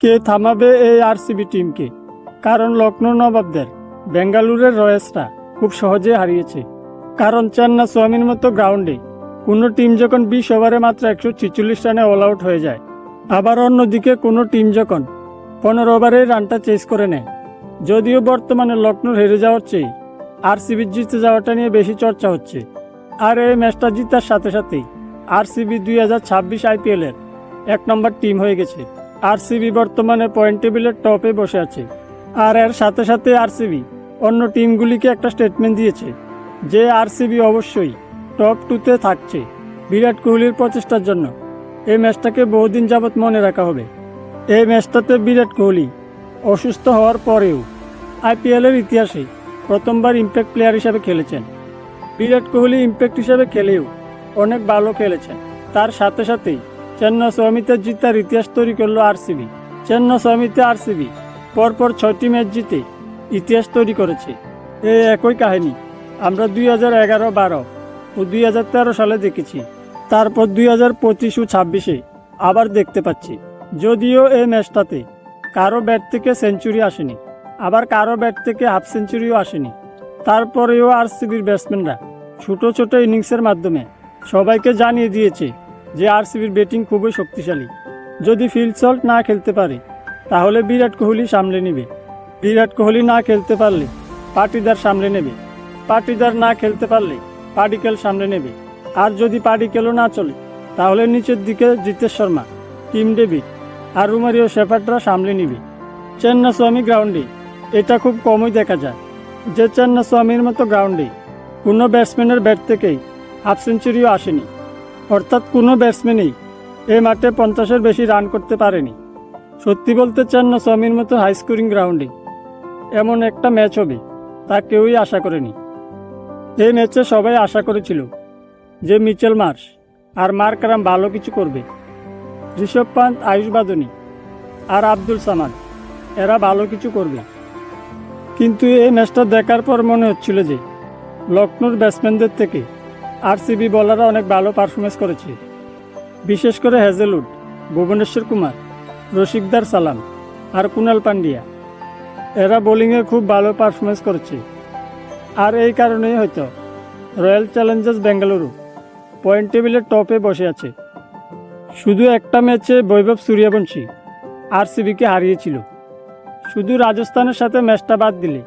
কে থামাবে এই আরসিবি টিমকে? কারণ লখনৌ নবাবদের বেঙ্গালুরের রয়্যালসরা খুব সহজে হারিয়েছে। কারণ চেন্নাস্বামীর মতো গ্রাউন্ডে কোনো টিম যখন 20 ওভারে মাত্র 146 রানে অল আউট হয়ে যায়, আবার অন্যদিকে কোনো টিম যখন 15 ওভারে রানটা চেস করে নেয়। যদিও বর্তমানে লখনৌর হেরে যাওয়ার চেয়ে আরসিবির জিতে যাওয়াটা নিয়ে বেশি চর্চা হচ্ছে। আর এই ম্যাচটা জিতার সাথে সাথেই আরসিবি 2026 আইপিএলের 1 নম্বর টিম হয়ে গেছে। আরসিবি বর্তমানে পয়েন্ট টেবিলের টপে বসে আছে। আর এর সাথে সাথে আরসিবি অন্য টিমগুলিকে একটা স্টেটমেন্ট দিয়েছে যে আরসিবি অবশ্যই টপ 2-তে থাকছে। বিরাট কোহলির প্রচেষ্টার জন্য এই ম্যাচটাকে বহুদিন যাবৎ মনে রাখা হবে। এই ম্যাচটাতে বিরাট কোহলি অসুস্থ হওয়ার পরেও আইপিএলের ইতিহাসে প্রথমবার ইম্প্যাক্ট প্লেয়ার হিসেবে খেলেছেন। বিরাট কোহলি ইম্প্যাক্ট হিসেবে খেলেও অনেক ভালো খেলেছেন। তার সাথে সাথেই চেন্নাস্বামীতে জিতার ইতিহাস তৈরি করলো আরসিবি। চেন্নাস্বামীতে আরসিবি পরপর 6টি ম্যাচ জিতে ইতিহাস তৈরি করেছে। এই একই কাহিনী আমরা 2011-12 ও 2013 সালে দেখেছি। তারপর 2025 ও 26-এ আবার দেখতে পাচ্ছি। যদিও এই ম্যাচটাতে কারো ব্যাট থেকে সেঞ্চুরি আসেনি, আবার কারো ব্যাট থেকে হাফ সেঞ্চুরিও আসেনি। তারপরেও আরসিবির ব্যাটসম্যানরা ছোট ছোট ইনিংসের মাধ্যমে সবাইকে জানিয়ে দিয়েছে যে আরসিবির ব্যাটিং খুবই শক্তিশালী। যদি ফিল সল্ট না খেলতে পারে তাহলে বিরাট কোহলি সামলে নেবে। বিরাট কোহলি না খেলতে পারলে পাটিদার সামলে নেবে। পাটিদার না খেলতে পারলে পাডিক্কেল সামলে নেবে। আর যদি পাডিক্কেলও না চলে তাহলে নিচের দিকে জিতেশ শর্মা, টিম ডেভিড আর রোমারিও শেফার্ডরা সামলে নেবে। চেন্নাস্বামী গ্রাউন্ডে এটা খুব কমই দেখা যায় যে চেন্নাস্বামীর মতো গ্রাউন্ডে কোনো ব্যাটসম্যানের ব্যাট থেকেই হাফ সেঞ্চুরিও আসেনি। অর্থাৎ কোনো ব্যাটসম্যানই এই মাঠে 50-এর বেশি রান করতে পারেনি। সত্যি বলতে চেন্নাস্বামীর মতো হাই স্কোরিং গ্রাউন্ডে এমন একটা ম্যাচ হবে তা কেউই আশা করেনি। এই ম্যাচে সবাই আশা করেছিল যে মিচেল মার্শ আর মার্কারাম ভালো কিছু করবে। ঋষভ পান্ত, আয়ুষ বাদনী আর আব্দুল সামাদ এরা ভালো কিছু করবে। কিন্তু এই ম্যাচটা দেখার পর মনে হচ্ছিল যে লখনৌর ব্যাটসম্যানদের থেকে আরসিবি বোলাররা অনেক ভালো পারফরমেন্স করেছে। বিশেষ করে হ্যাজেলউড, ভুবনেশ্বর কুমার, রশিকদার সালাম আর কুনাল পান্ডিয়া এরা বোলিংয়ে খুব ভালো পারফরমেন্স করেছে। আর এই কারণেই হয়তো রয়্যাল চ্যালেঞ্জার্স বেঙ্গালুরু পয়েন্ট টেবিলের টপে বসে আছে। শুধু একটা ম্যাচে বৈভব সূর্যবংশী আরসিবিকে হারিয়েছিল। শুধু রাজস্থানের সাথে ম্যাচটা বাদ দিলে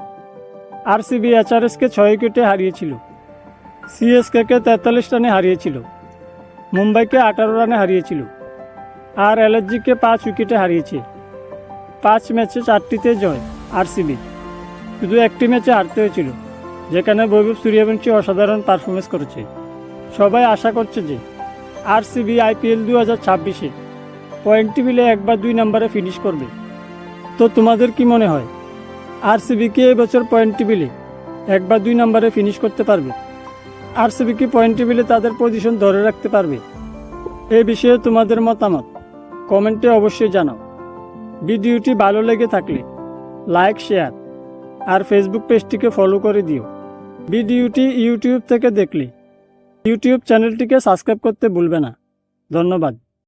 আরসিবি এইচআরএসকে 6 উইকেটে হারিয়েছিল, সিএসকেকে 43 রানে হারিয়েছিল, মুম্বাইকে 18 রানে হারিয়েছিল আর এলএসজিকে 5 উইকেটে হারিয়েছে। 5 ম্যাচে 4টিতে জয় আরসিবির। শুধু একটি ম্যাচে হারতে হয়েছিল যেখানে বৈভব সূর্যবংশী অসাধারণ পারফরমেন্স করেছে। সবাই আশা করছে যে আরসিবি আইপিএল 2026-এ পয়েন্ট টেবিলে 1 বা 2 নম্বরে ফিনিশ করবে। তো তোমাদের কি মনে হয় আরসিবি কি এবছর পয়েন্ট টেবিলে 1 বা 2 নম্বরে ফিনিশ করতে পারবে? আরসিবি কি পয়েন্ট টেবিলে তাদের পজিশন ধরে রাখতে পারবে? এই বিষয়ে তোমাদের মতামত কমেন্টে অবশ্যই জানাও। ভিডিওটি ভালো লেগে থাকলে লাইক, শেয়ার আর ফেসবুক পেজটিকে ফলো করে দিও। ভিডিওটি ইউটিউব থেকে দেখলে ইউটিউব চ্যানেলটিকে সাবস্ক্রাইব করতে ভুলবে না। ধন্যবাদ।